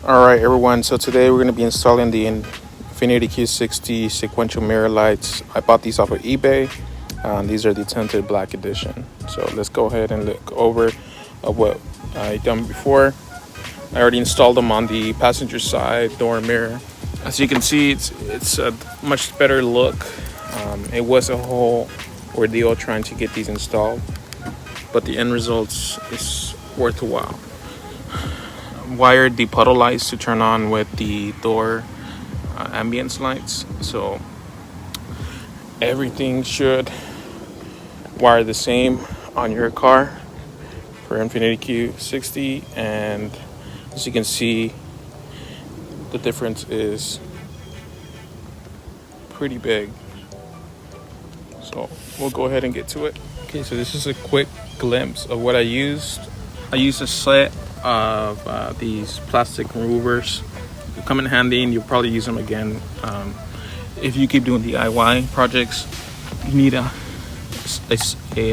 Alright everyone, so today we're going to be installing the Infiniti Q60 Sequential mirror lights. I bought these off of eBay. These are the tinted black edition. So let's go ahead and look over what I done before. I already installed them on the passenger side door mirror. As you can see, it's a much better look. It was a whole ordeal trying to get these installed, but the end results is worth a while. Wired the puddle lights to turn on with the door ambience lights, so everything should wire the same on your car for Infiniti Q60, and as you can see, the difference is pretty big. So we'll go ahead and get to it. Okay, so this is a quick glimpse of what I used. I used a set of these plastic removers. They come in handy, and you'll probably use them again if you keep doing DIY projects. You need a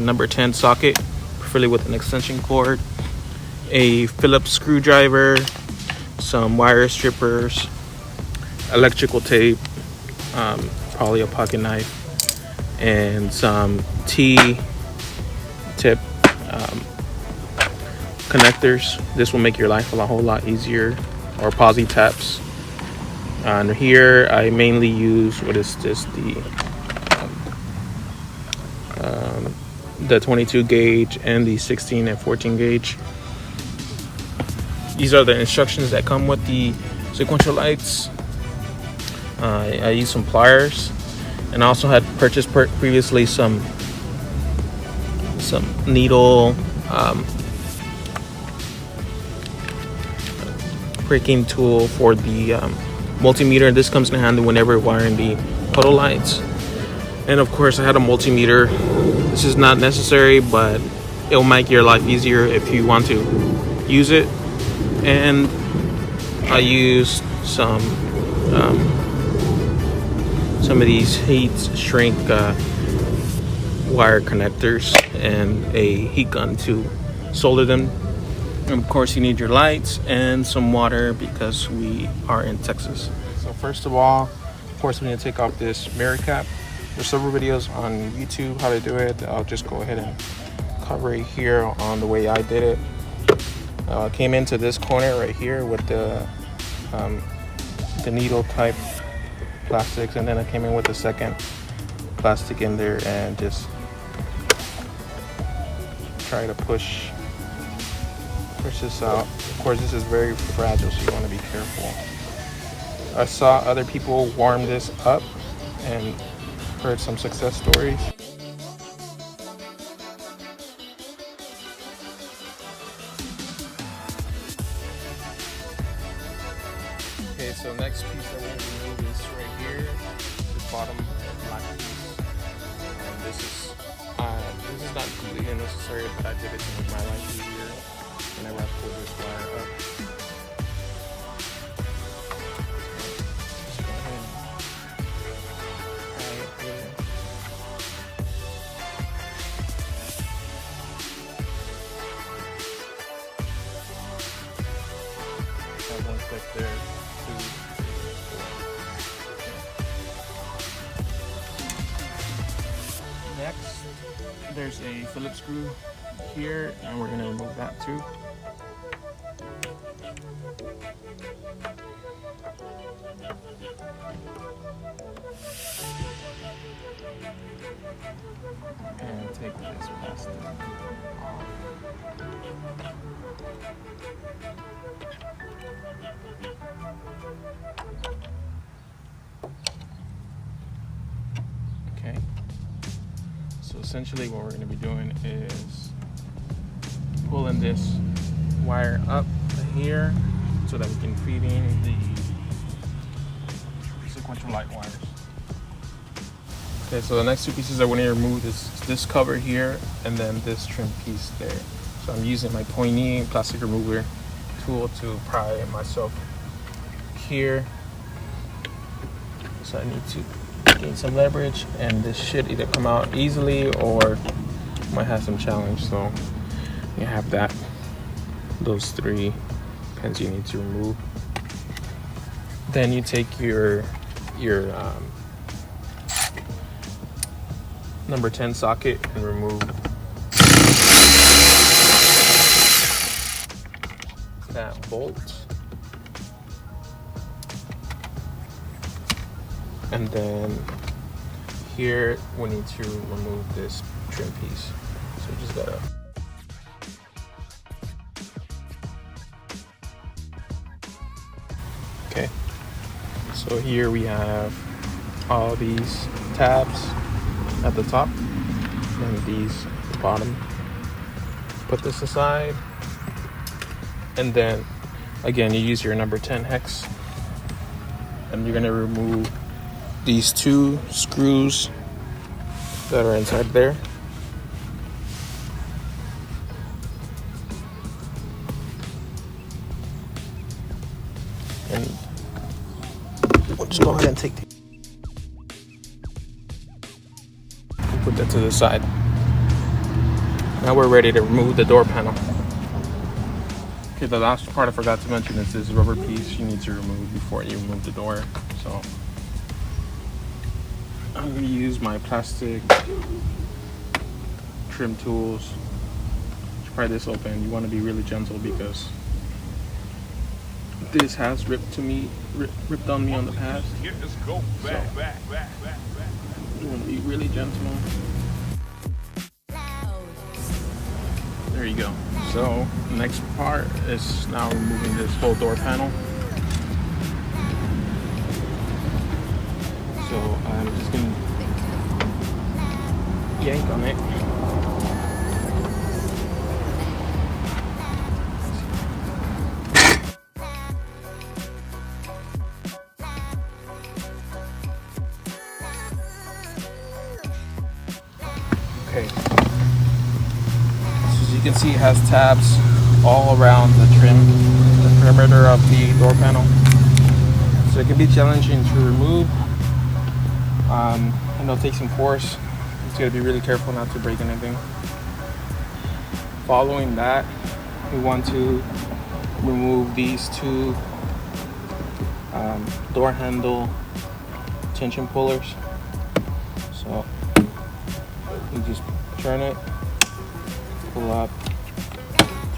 number 10 socket, preferably with an extension cord, a Phillips screwdriver, some wire strippers, electrical tape, probably a pocket knife, and some T-tip connectors. This will make your life a whole lot easier, or posi taps. And here I mainly use, what is this, the 22 gauge and the 16 and 14 gauge. These are the instructions that come with the sequential lights. I used some pliers, and I also had purchased previously some needle pricking tool for the multimeter. This comes in handy whenever wiring the puddle lights. And of course I had a multimeter. This is not necessary, but it'll make your life easier if you want to use it. And I used some of these heat shrink wire connectors and a heat gun to solder them. And of course you need your lights and some water because we are in Texas. So first of all, of course, we need to take off this mirror cap. There's several videos on YouTube how to do it. I'll just go ahead and cover it here on the way I did it. I came into this corner right here with the needle type plastics, and then I came in with the second plastic in there and just try to push this out. Of course, this is very fragile, so you want to be careful. I saw other people warm this up and heard some success stories. Okay, so next piece that we're going to remove is right here, the bottom black piece. And this is not completely necessary, but I did it to make my life easier whenever I pull this wire up. Just go ahead and tie it here. Have one clip there. Next, there's a Phillips screw here, and we're going to remove that too. And take this plastic off. Okay. So essentially what we're going to be doing is pulling this wire up to here so that we can feed in the sequential light wires. Okay, so the next two pieces I want to remove is this cover here and then this trim piece there. So I'm using my pointy plastic remover tool to pry it myself here. So I need to gain some leverage, and this should either come out easily or might have some challenge. So you have that, those three pins you need to remove. Then you take your number 10 socket and remove that bolt. And then here we need to remove this trim piece. So just gotta okay. So here we have all these tabs at the top and these at the bottom. Put this aside, and then again you use your number 10 hex, and you're gonna remove these 2 screws that are inside there. And we'll just go ahead and take put that to the side. Now we're ready to remove the door panel. Okay, the last part I forgot to mention is this rubber piece you need to remove before you remove the door. So I'm going to use my plastic trim tools to pry this open. You want to be really gentle because this has ripped on me on the past. So you want to be really gentle. There you go. So next part is now removing this whole door panel. So I'm just gonna yank on it. Okay. So as you can see, it has tabs all around the perimeter of the door panel. So it can be challenging to remove. And it'll take some force. You gotta be really careful not to break anything. Following that, we want to remove these 2 door handle tension pullers. So you just turn it, pull up,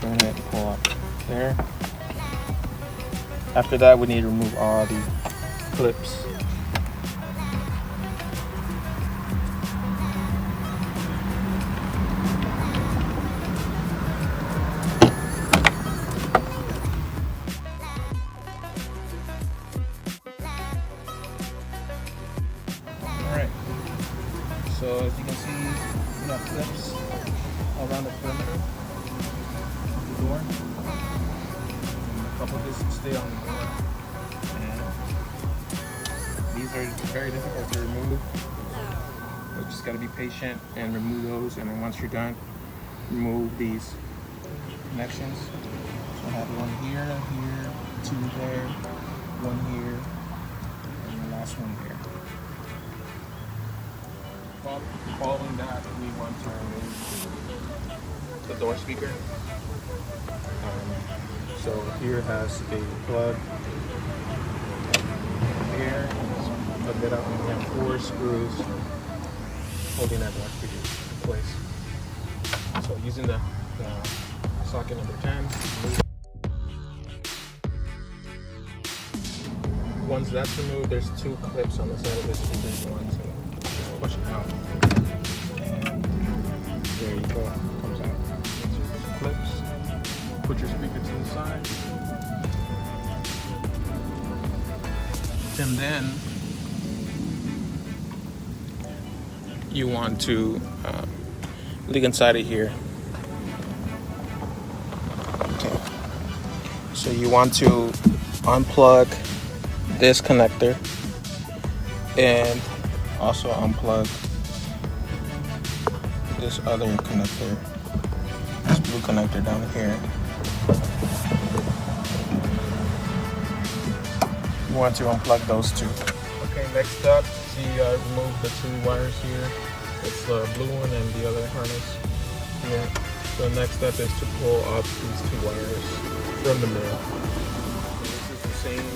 turn it, pull up there. After that, we need to remove all the clips. So as you can see, we have clips around the perimeter of the door. And a couple of this stay on the door. And these are very difficult to remove. You just gotta be patient and remove those. And then once you're done, remove these connections. So I have one here, 2 there, 1 here, and the last one here. Following that, we want to remove the door speaker. So here has a plug here, plug it up, and we have 4 screws holding that door speaker in place. So using the socket number 10, once that's removed, there's 2 clips on the side of the speaker. Push it out, and there you go, it comes out. Clips, put your speaker to the side, and then you want to look inside of here. Okay, so you want to unplug this connector and also unplug this other connector, this blue connector down here. You want to unplug those 2. Okay, next up, see I removed the 2 wires here. It's the blue one and the other harness here. So the next step is to pull up these 2 wires from the mirror. This is the same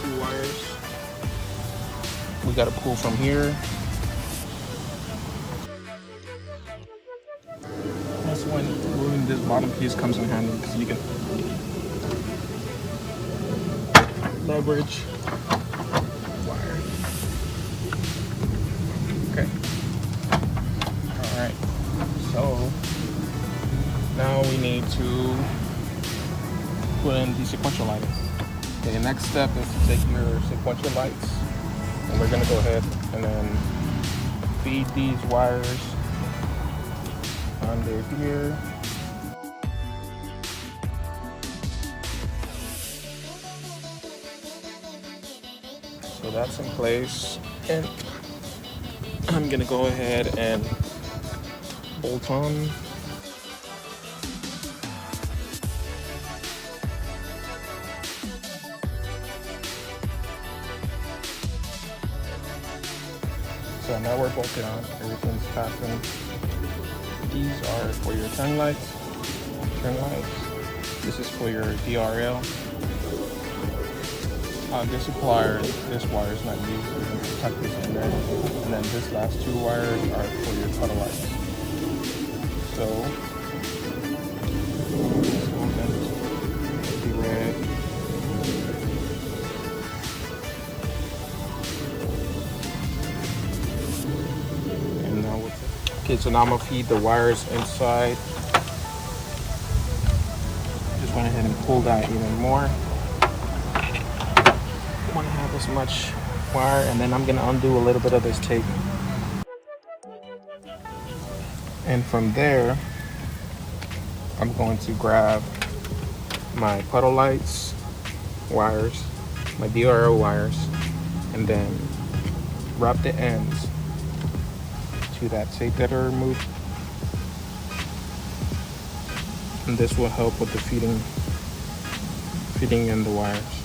2 wires. We gotta pull from here. That's when moving this bottom piece comes in handy because you can leverage wire. Okay. Alright. So now we need to put in the sequential lighting. Okay, the next step is to take your sequential lights, and we're gonna go ahead and then feed these wires under here. So that's in place, and I'm gonna go ahead and bolt on. So now we're bolted on, everything's fastened. These are for your turn lights. This is for your DRL. This supplier, this wire is not used, so you can tuck this in there. And then this last 2 wires are for your puddle lights. So, let's open the red. And now okay, so now I'm gonna feed the wires inside. Just went ahead and pulled out even more. Want to have as much wire, and then I'm going to undo a little bit of this tape, and from there I'm going to grab my puddle lights wires, my DRO wires, and then wrap the ends to that tape that I removed, and this will help with the feeding in the wires.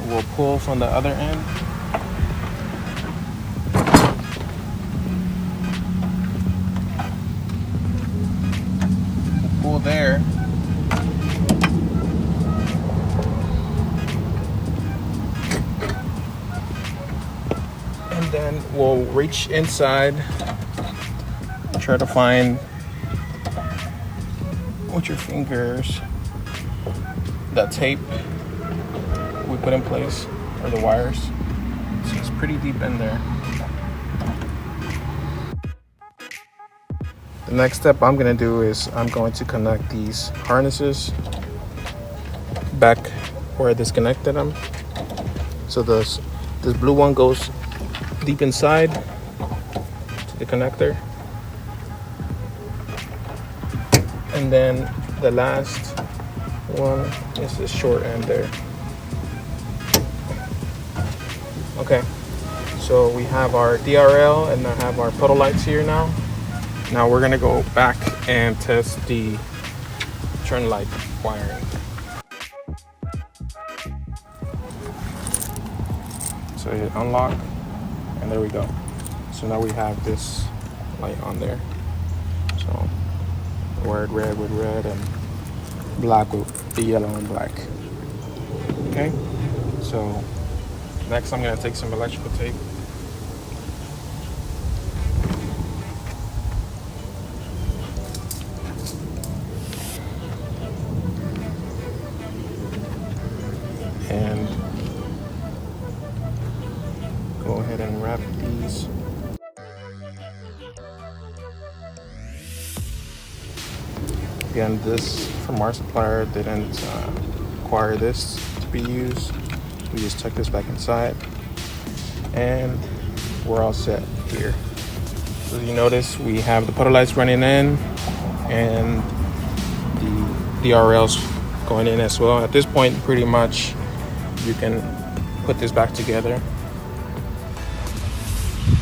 We'll pull from the other end. We'll pull there. And then we'll reach inside, try to find with your fingers the tape we put in place, or the wires. So it's pretty deep in there. The next step I'm gonna do is I'm going to connect these harnesses back where I disconnected them. So this blue one goes deep inside to the connector, and then the last one is the short end there. Okay, so we have our DRL and I have our puddle lights here now. Now we're gonna go back and test the turn light wiring. So hit unlock, and there we go. So now we have this light on there. So wired red with red and black with the yellow and black. Okay, so next I'm gonna take some electrical tape. And go ahead and wrap these. Again, this from our supplier didn't require this to be used. We just tuck this back inside, and we're all set here. So you notice we have the puddle lights running in and the DRLs going in as well. At this point, pretty much you can put this back together.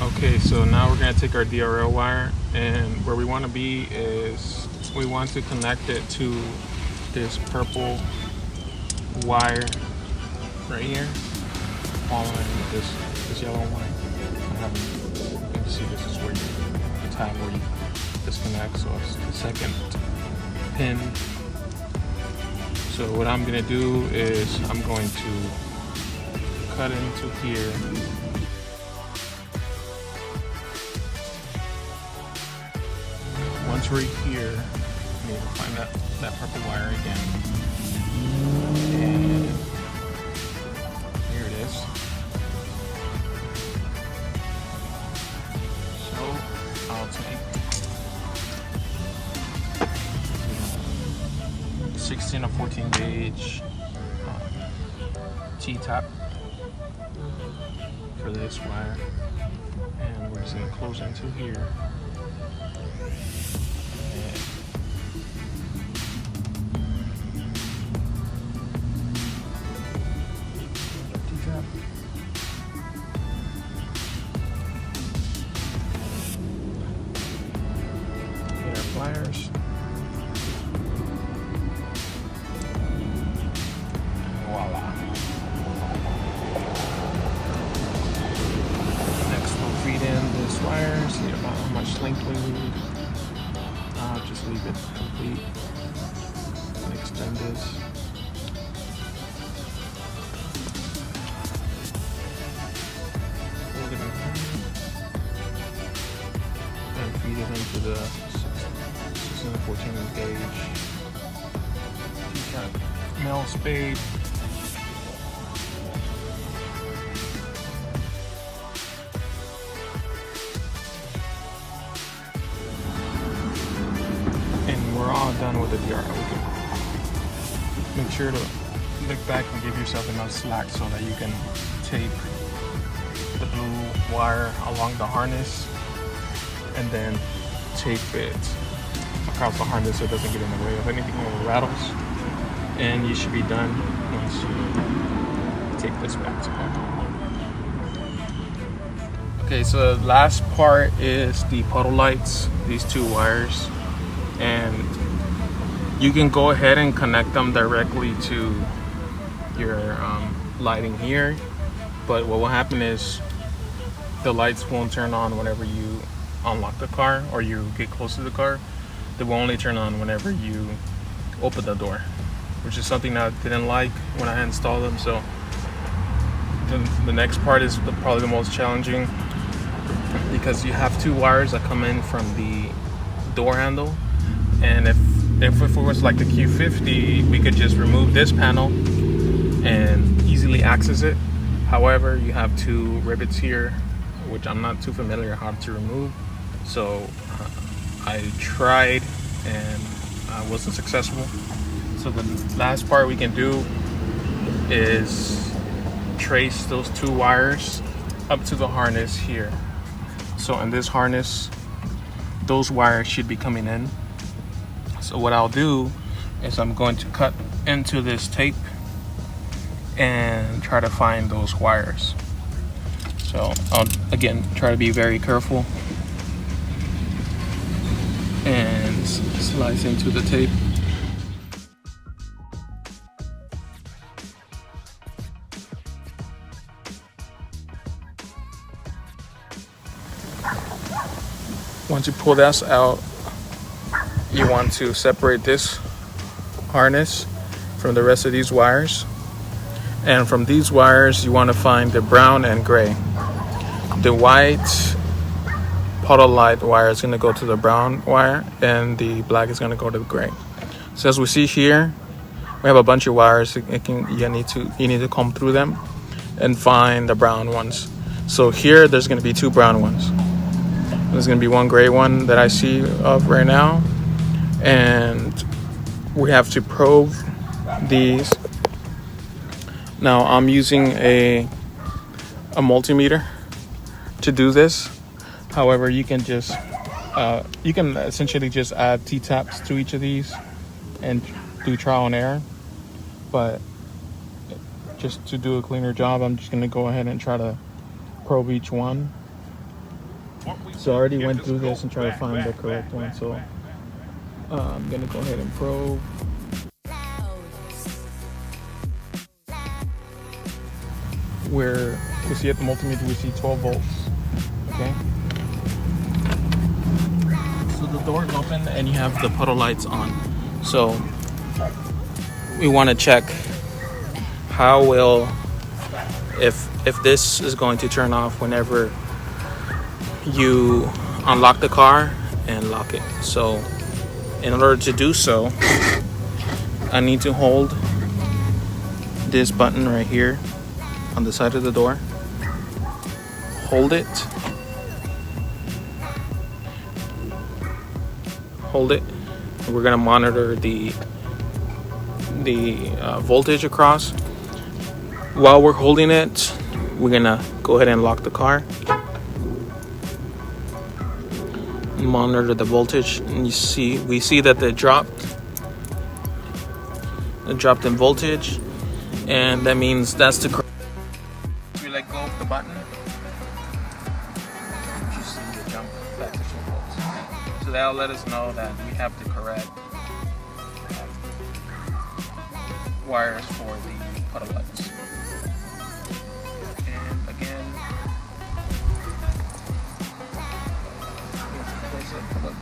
Okay, so now we're gonna take our DRL wire, and where we wanna be is we want to connect it to this purple wire right here, following this yellow one. You can see this is where the tab where you disconnect, so it's the second pin So what I'm gonna do is I'm going to cut into here. Once we're here, I need to find that purple wire again. And here it is. So I'll take 16 or 14 gauge T-tap for this wire, and we're just gonna close into here. T-tap. Get our pliers. Voila. Next we'll feed in this wire, see about how much length we need. I'll just leave it complete and extend this. Hold it in here and feed it into the 16 and 14 gauge T-tap nail spade. We're all done with the DR. We can make sure to look back and give yourself enough slack so that you can tape the blue wire along the harness and then tape it across the harness so it doesn't get in the way of anything or rattles. And you should be done once you take this back together. Okay, so the last part is the puddle lights, these two wires. And you can go ahead and connect them directly to your lighting here, but what will happen is the lights won't turn on whenever you unlock the car or you get close to the car. They will only turn on whenever you open the door, which is something that I didn't like when I installed them. So the next part is probably the most challenging, because you have two wires that come in from the door handle. And if it was like the Q50, we could just remove this panel and easily access it. However, you have two rivets here, which I'm not too familiar how to remove. So I tried and I wasn't successful. So the last part we can do is trace those two wires up to the harness here. So in this harness, those wires should be coming in. So what I'll do is I'm going to cut into this tape and try to find those wires. So I'll again try to be very careful and slice into the tape. Once you pull this out, you want to separate this harness from the rest of these wires. And from these wires, you want to find the brown and gray. The white puddle light wire is going to go to the brown wire, and the black is going to go to the gray. So as we see here, we have a bunch of wires. You need to comb through them and find the brown ones. So here, there's going to be two brown ones. There's going to be one gray one that I see of right now. And we have to probe these. Now I'm using a multimeter to do this. However, you can just you can essentially just add T-taps to each of these and do trial and error. But just to do a cleaner job, I'm just going to go ahead and try to probe each one. So I already went through this and tried to find the correct one. So I'm gonna go ahead and probe. Where we see at the multimeter, we see 12 volts. Okay. So the door is open and you have the puddle lights on. So we want to check how will, if this is going to turn off whenever you unlock the car and lock it. So in order to do so, I need to hold this button right here on the side of the door. Hold it. We're gonna monitor the voltage across. While we're holding it, we're gonna go ahead and lock the car. Monitor the voltage, and we see that it dropped in voltage, and that means that's the correct. We let go of the button. You see the jump back to 2 volts. So that'll let us know that we have the correct wires for the puddle lights. And again, look.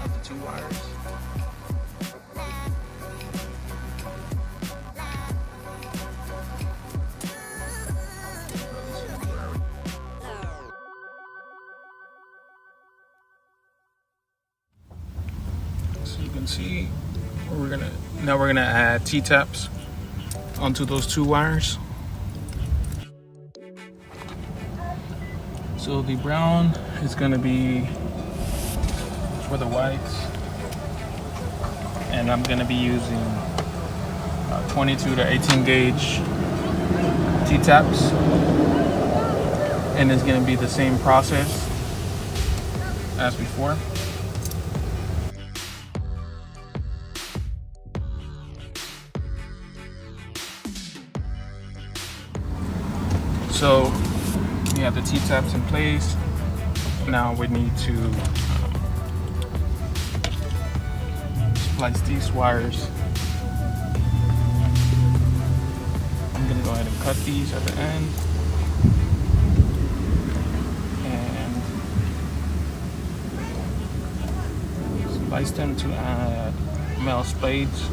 The 2 wires. So you can see we're gonna add T-taps onto those 2 wires. So the brown is gonna be for the whites, and I'm gonna be using 22 to 18 gauge T-taps, and it's gonna be the same process as before. So we have the T-taps in place. Now we need to splice these wires. I'm gonna go ahead and cut these at the end. And splice them to add metal spades.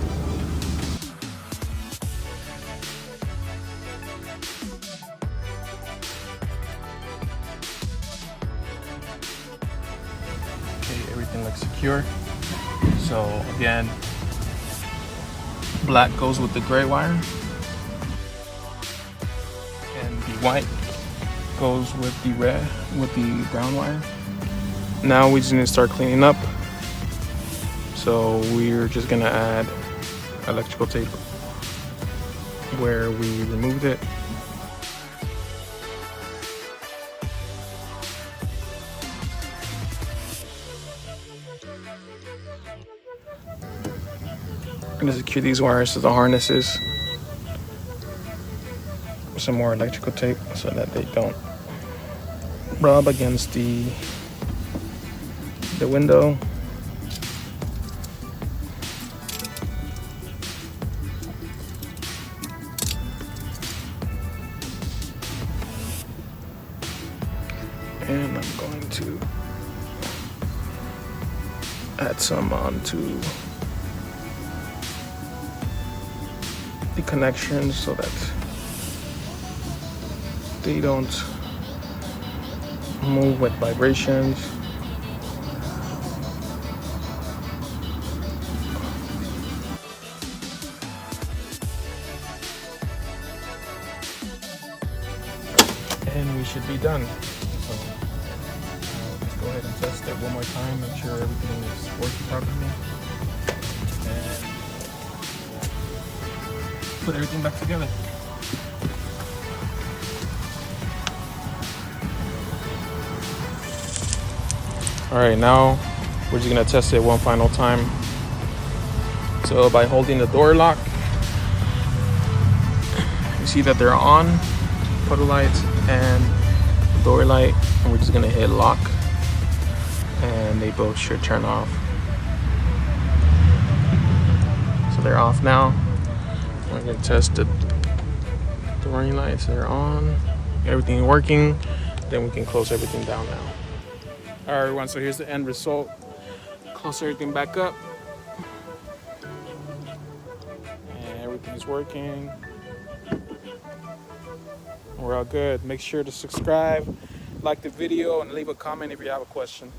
Everything looks secure. So again, black goes with the gray wire, and the white goes with the brown wire. Now we just need to start cleaning up. So we're just gonna add electrical tape where we removed it. I'm gonna secure these wires to the harnesses with some more electrical tape so that they don't rub against the window. And I'm going to add some onto the connections so that they don't move with vibrations. And we should be done. So let's go ahead and test it one more time, make sure everything is working properly, and put everything back together. Alright, now we're just gonna test it one final time. So by holding the door lock, you see that they're on, puddle lights and the door light, and we're just gonna hit lock and they both should turn off. So they're off now. We're gonna test the running lights. They're on, everything working. Then we can close everything down now. All right, everyone, so here's the end result. Close everything back up. And everything's working. We're all good. Make sure to subscribe, like the video, and leave a comment if you have a question.